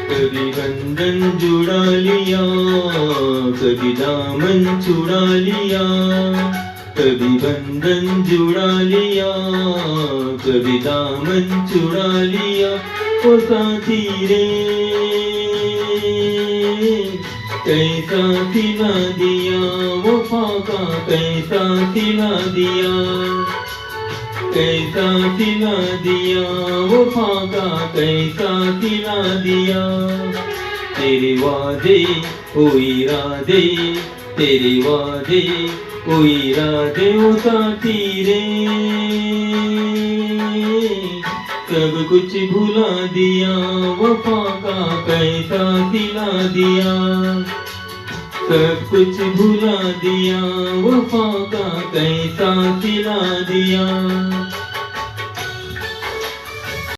कभी बंधन जुड़ा लिया, कभी दामन छुड़ा लिया, कभी बंधन जुड़ा लिया, कभी दामन छुड़ा लिया। ओ साथी रे कैसा सिला दिया, वफा का कैसा सिला दिया, कैसा सिला दिया, वफा का कैसा सिला दिया। तेरे वादे ओ इरादे, तेरे वादे ओ इरादे ओ साथी रे सब कुछ भुला दिया, वफा का कैसा सिला दिया, सब कुछ भुला दिया, वफा का कैसा सिला दिया।